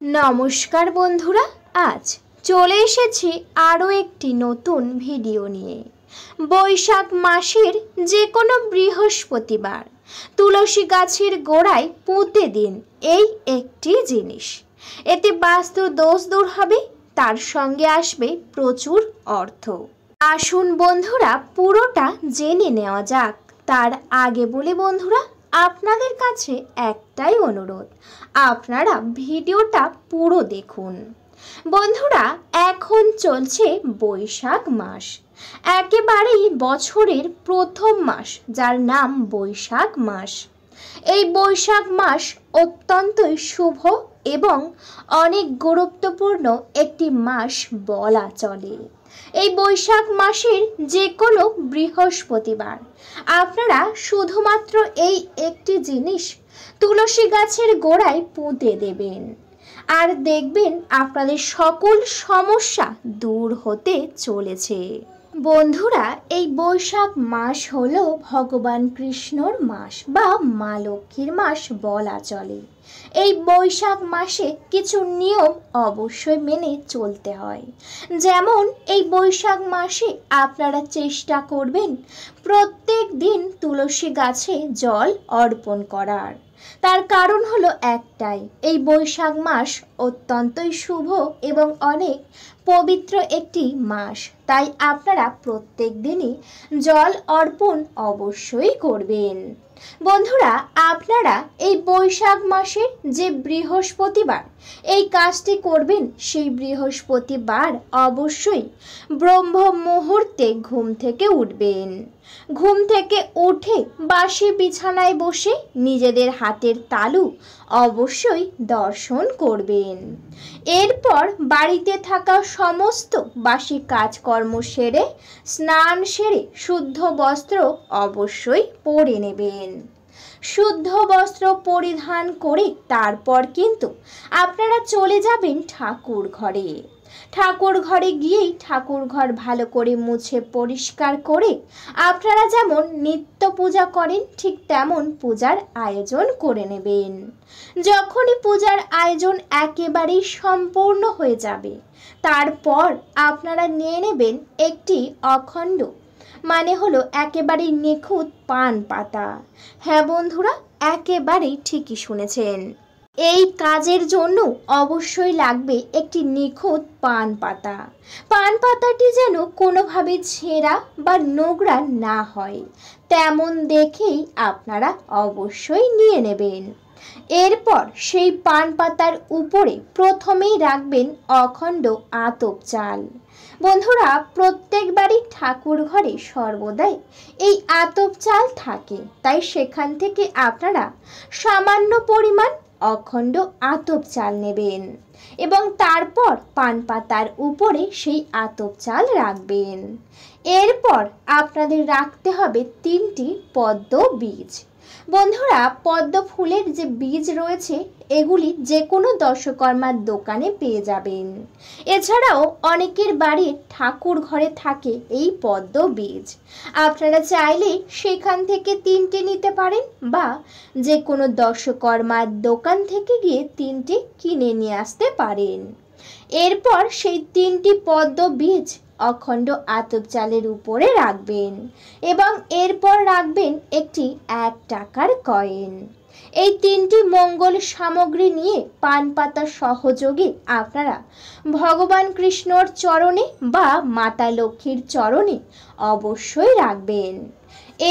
নমস্কার বন্ধুরা, আজ চলে এসেছি আরও একটি নতুন ভিডিও নিয়ে। বৈশাখ মাসের যে কোনো বৃহস্পতিবার তুলসী গাছের গোড়ায় পুঁতে দিন এই একটি জিনিস। এতে বাস্তু দোষ দূর হবে, তার সঙ্গে আসবে প্রচুর অর্থ। আসুন বন্ধুরা পুরোটা জেনে নেওয়া যাক। তার আগে বলি বন্ধুরা, আপনাদের কাছে একটাই অনুরোধ, আপনারা ভিডিওটা পুরো দেখুন। বন্ধুরা, এখন চলছে বৈশাখ মাস, একেবারেই বছরের প্রথম মাস, যার নাম বৈশাখ মাস। এই বৈশাখ মাস অত্যন্তই শুভ এবং অনেক গুরুত্বপূর্ণ একটি মাস বলা চলে। এই বৈশাখ মাসের যে কোনো বৃহস্পতিবার আপনারা শুধুমাত্র এই একটি জিনিস তুলসী গাছের গোড়ায় পুঁতে দেবেন, আর দেখবেন আপনাদের সকল সমস্যা দূর হতে চলেছে। বন্ধুরা, এই বৈশাখ মাস হলো ভগবান কৃষ্ণর মাস বা মা লক্ষ্মীর মাস বলা চলে। এই বৈশাখ মাসে কিছু নিয়ম অবশ্যই মেনে চলতে হয়। যেমন এই বৈশাখ মাসে আপনারা চেষ্টা করবেন প্রত্যেক দিন তুলসী গাছে জল অর্পণ করার। তার কারণ হলো একটাই, এই বৈশাখ মাস অত্যন্তই শুভ এবং অনেক পবিত্র একটি মাস, তাই আপনারা প্রত্যেক দিনই জল অর্পণ অবশ্যই করবেন। বন্ধুরা, আপনারা এই বৈশাখ মাসের যে বৃহস্পতিবার এই কাজটি করবেন, সেই বৃহস্পতিবার অবশ্যই ব্রহ্ম মুহূর্তে ঘুম থেকে উঠবেন। ঘুম থেকে উঠে বাসি বিছানায় বসে নিজেদের হাতের তালু অবশ্যই দর্শন করবেন। এরপর বাড়িতে থাকা সমস্ত বাসি কাজকর্ম সেরে স্নান সেরে শুদ্ধ বস্ত্র অবশ্যই পরে নেবেন। শুদ্ধ বস্ত্র পরিধান করে তারপর কিন্তু আপনারা চলে যাবেন ঠাকুর ঘরে। ঠাকুর ঘরে গিয়েই ঠাকুর ঘর ভালো করে মুছে পরিষ্কার করে আপনারা যেমন নিত্য পূজা করেন ঠিক তেমন পূজার আয়োজন করে নেবেন। যখনই পূজার আয়োজন একেবারেই সম্পূর্ণ হয়ে যাবে, তারপর আপনারা নিয়ে নেবেন একটি অখণ্ড, মানে হলো একেবারেই নিখুঁত পান পাতা। হ্যাঁ বন্ধুরা, একেবারেই ঠিকই শুনেছেন। এই কাজের জন্য অবশ্যই লাগবে একটি নিখুঁত পান পাতা। পান পাতাটি যেন কোনোভাবে ছেঁড়া বা নোংরা না হয়, তেমন দেখেই আপনারা অবশ্যই নিয়ে নেবেন। এরপর সেই পান পাতার উপরে প্রথমেই রাখবেন অখণ্ড আতপ চাল। বন্ধুরা, প্রত্যেক বাড়ি ঠাকুর ঘরে সর্বদাই এই আতপ চাল থাকে, তাই সেখান থেকে আপনারা সামান্য পরিমাণ অখণ্ড আতপ চাল নেবেন এবং তারপর পান পাতার উপরে সেই আতপ চাল রাখবেন। এরপর আপনাদের রাখতে হবে 3টি পদ্ম বীজ। বন্ধুরা, পদ্ম ফুলের যে বীজ রয়েছে এগুলি যে কোনো দশকর্মার দোকানে পেয়ে যাবেন। এছাড়াও অনেকের বাড়ির ঠাকুর ঘরে থাকে এই পদ্ম বীজ। আপনারা চাইলে সেখান থেকে 3টে নিতে পারেন বা যে কোনো দশকর্মার দোকান থেকে গিয়ে 3টে কিনে নিয়ে আসতে পারেন। এরপর সেই 3টি পদ্ম বীজ অখণ্ড আতপ চালের উপরে রাখবেন এবং এরপর রাখবেন একটি 1 টাকার কয়েন। এই 3টি মঙ্গল সামগ্রী নিয়ে পান পাতা সহযোগে আপনারা ভগবান কৃষ্ণর চরণে বা মাতা লক্ষ্মীর চরণে অবশ্যই রাখবেন।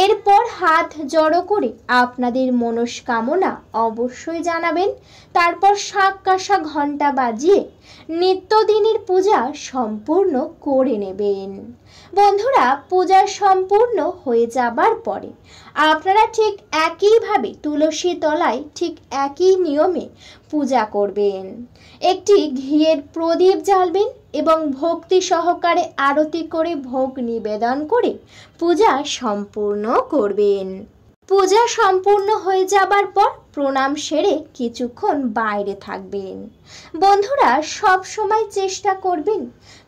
এরপর হাত জড়ো করে আপনাদের মনস্কামনা অবশ্যই জানাবেন। তারপর শাঁখ কাঁসা ঘণ্টা বাজিয়ে নিত্যদিনের পূজা সম্পূর্ণ করে নেবেন। বন্ধুরা, পূজা সম্পূর্ণ হয়ে যাবার পরে আপনারা ঠিক একইভাবে তুলসী তলায় ঠিক একই নিয়মে পূজা করবেন। একটি ঘিয়ের প্রদীপ জ্বালবেন এবং ভক্তি সহকারে আরতি করে ভোগ নিবেদন করে পূজা সম্পূর্ণ করবেন। পূজা সম্পূর্ণ হয়ে যাবার পর প্রণাম সেরে কিছুক্ষণ বাইরে থাকবেন। বন্ধুরা, সব সময় চেষ্টা করবেন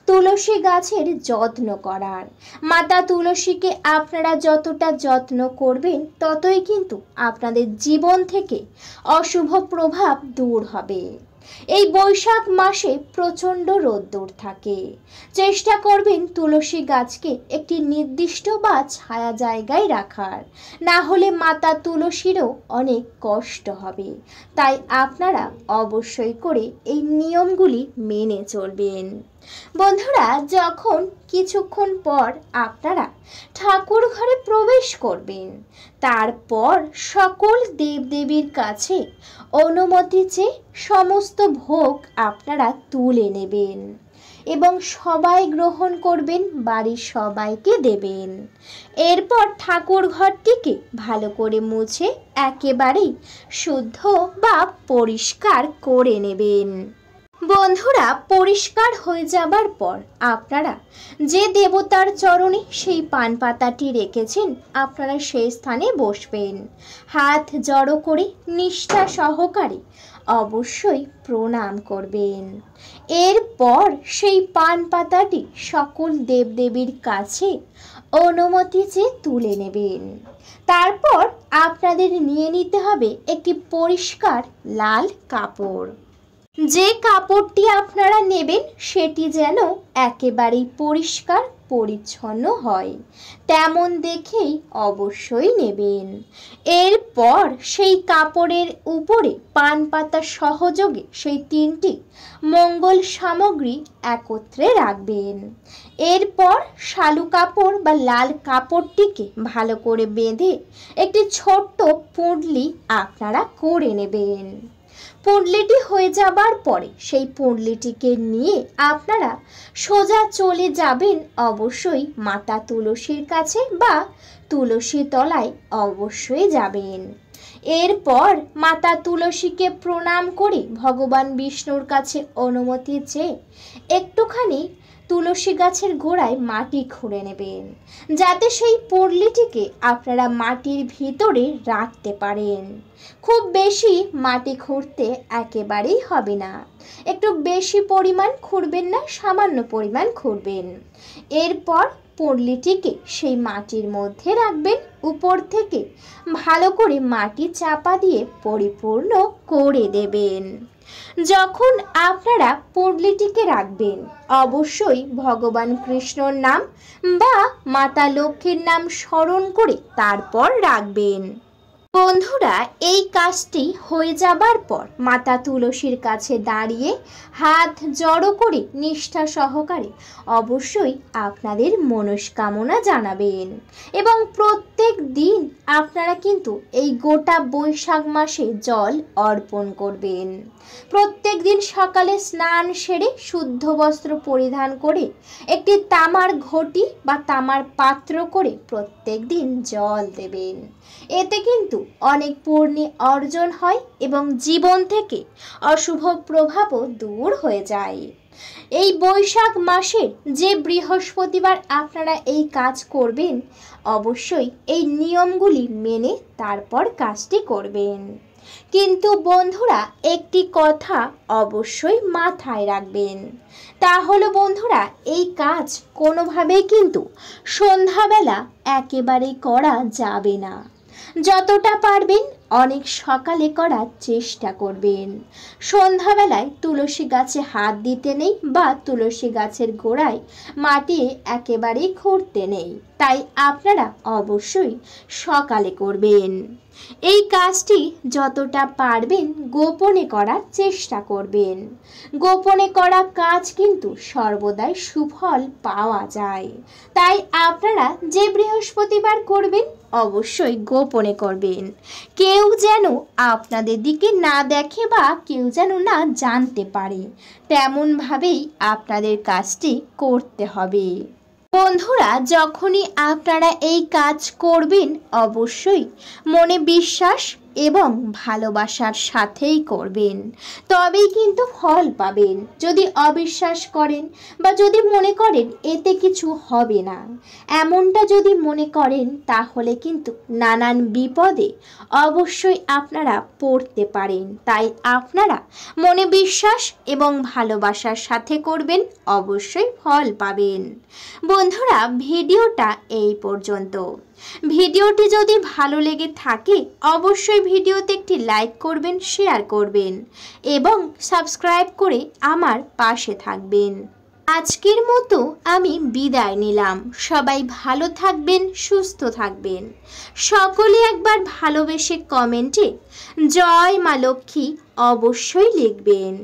তুলসী গাছের যত্ন করার। মাতা তুলসীকে আপনারা যতটা যত্ন করবেন ততই কিন্তু আপনাদের জীবন থেকে অশুভ প্রভাব দূর হবে। এই বৈশাখ মাসে প্রচণ্ড রোদ্দুর থাকে। চেষ্টা করবেন তুলসী গাছকে একটি নির্দিষ্ট বা ছায়া জায়গায় রাখার, না হলে মাতা তুলসীরও অনেক কষ্ট হবে। তাই আপনারা অবশ্যই করে এই নিয়মগুলি মেনে চলবেন। বন্ধুরা, যখন কিছুক্ষণ পর আপনারা ঠাকুর ঘরে প্রবেশ করবেন, তারপর সকল দেবদেবীর কাছে অনুমতি চেয়ে সমস্ত ভোগ আপনারা তুলে নেবেন এবং সবাই গ্রহণ করবেন, বাড়ির সবাইকে দেবেন। এরপর ঠাকুর ঘরটিকে ভালো করে মুছে একেবারেই শুদ্ধ বা পরিষ্কার করে নেবেন। বন্ধুরা, পরিষ্কার হয়ে যাবার পর আপনারা যে দেবতার চরণে সেই পান পাতাটি রেখেছেন, আপনারা সেই স্থানে বসবেন। হাত জড়ো করে নিষ্ঠা সহকারে অবশ্যই প্রণাম করবেন। এরপর সেই পান পাতাটি সকল দেবদেবীর কাছে অনুমতি চেয়ে তুলে নেবেন। তারপর আপনাদের নিয়ে নিতে হবে একটি পরিষ্কার লাল কাপড়। যে কাপড়টি আপনারা নেবেন সেটি যেন একেবারেই পরিষ্কার পরিচ্ছন্ন হয়, তেমন দেখেই অবশ্যই নেবেন। এরপর সেই কাপড়ের উপরে পান পাতা সহযোগে সেই 3টি মঙ্গল সামগ্রী একত্রে রাখবেন। এরপর শালু কাপড় বা লাল কাপড়টিকে ভালো করে বেঁধে একটি ছোট্ট পুঁটলি আপনারা করে নেবেন। পুঁটলিটি হয়ে যাবার পরে সেই পুঁটলিটিকে নিয়ে আপনারা সোজা চলে যাবেন অবশ্যই মাতা তুলসীর কাছে বা তুলসী তলায় অবশ্যই যাবেন। এরপর মাতা তুলসীকে প্রণাম করে ভগবান বিষ্ণুর কাছে অনুমতি চেয়ে একটুখানি তুলসী গাছের গোড়ায় মাটি খুঁড়ে নেবেন, যাতে সেই পুঁটলিটিকে আপনারা মাটির ভিতরে রাখতে পারেন। খুব বেশি মাটি খুঁড়তে একেবারেই হবে না, একটু বেশি পরিমাণ খুঁড়বেন না, সামান্য পরিমাণ খুঁড়বেন। এরপর পুঁটলিটিকে সেই মাটির মধ্যে রাখবেন, উপর থেকে ভালো করে মাটি চাপা দিয়ে পরিপূর্ণ করে দেবেন। যখন আপনারা পুঁটলিটিকে রাখবেন, অবশ্যই ভগবান কৃষ্ণর নাম বা মাতা লক্ষ্মীর নাম স্মরণ করে তারপর রাখবেন। বন্ধুরা, এই কাজটি হয়ে যাবার পর মাতা তুলসীর কাছে দাঁড়িয়ে হাত জড়ো করে নিষ্ঠা সহকারে অবশ্যই আপনাদের মনস্কামনা জানাবেন এবং প্রত্যেক দিন আপনারা কিন্তু এই গোটা বৈশাখ মাসে জল অর্পণ করবেন। প্রত্যেক দিন সকালে স্নান সেরে শুদ্ধ বস্ত্র পরিধান করে একটি তামার ঘটি বা তামার পাত্র করে প্রত্যেক দিন জল দেবেন। এতে কিন্তু অনেক পুণ্য অর্জন হয় এবং জীবন থেকে অশুভ প্রভাবও দূর হয়ে যায়। এই বৈশাখ মাসের যে বৃহস্পতিবার আপনারা এই কাজ করবেন, অবশ্যই এই নিয়মগুলি মেনে তারপর কাজটি করবেন। কিন্তু বন্ধুরা, একটি কথা অবশ্যই মাথায় রাখবেন, তা হলো বন্ধুরা, এই কাজ কোনোভাবেই কিন্তু সন্ধ্যাবেলা একেবারেই করা যাবে না। যতটা পারবেন অনেক সকালে করার চেষ্টা করবেন। সন্ধ্যাবেলায় তুলসী গাছে হাত দিতে নেই বা তুলসী গাছের গোড়ায় মাটি একেবারেই খুঁড়তে নেই, তাই আপনারা অবশ্যই সকালে করবেন। এই কাজটি যতটা পারবেন গোপনে করার চেষ্টা করবেন। গোপনে করা কাজ কিন্তু সর্বদাই সুফল পাওয়া যায়, তাই আপনারা যে বৃহস্পতিবার করবেন অবশ্যই গোপনে করবেন। কেউ যেন আপনাদের দিকে না দেখে বা কেউ যেন না জানতে পারে, তেমনভাবেই আপনাদের কাজটি করতে হবে। বন্ধুরা, যখনই আপনারা এই কাজ করবেন অবশ্যই মনে বিশ্বাস এবং ভালোবাসার সাথেই করবেন, তবেই কিন্তু ফল পাবেন। যদি অবিশ্বাস করেন বা যদি মনে করেন এতে কিছু হবে না, এমনটা যদি মনে করেন, তাহলে কিন্তু নানান বিপদে অবশ্যই আপনারা পড়তে পারেন। তাই আপনারা মনে বিশ্বাস এবং ভালোবাসার সাথে করবেন, অবশ্যই ফল পাবেন। বন্ধুরা, ভিডিওটা এই পর্যন্ত। ভিডিওটি যদি ভালো লেগে থাকে অবশ্যই ভিডিওতে একটি লাইক করবেন, শেয়ার করবেন এবং সাবস্ক্রাইব করে আমার পাশে থাকবেন। আজকের মতো আমি বিদায় নিলাম। সবাই ভালো থাকবেন, সুস্থ থাকবেন। সকলে একবার ভালোবেসে কমেন্টে জয় মা লক্ষ্মী অবশ্যই লিখবেন।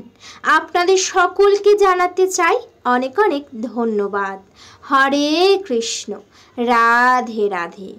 আপনাদের সকলকে জানাতে চাই অনেক অনেক ধন্যবাদ। হরে কৃষ্ণ, রাধে রাধে।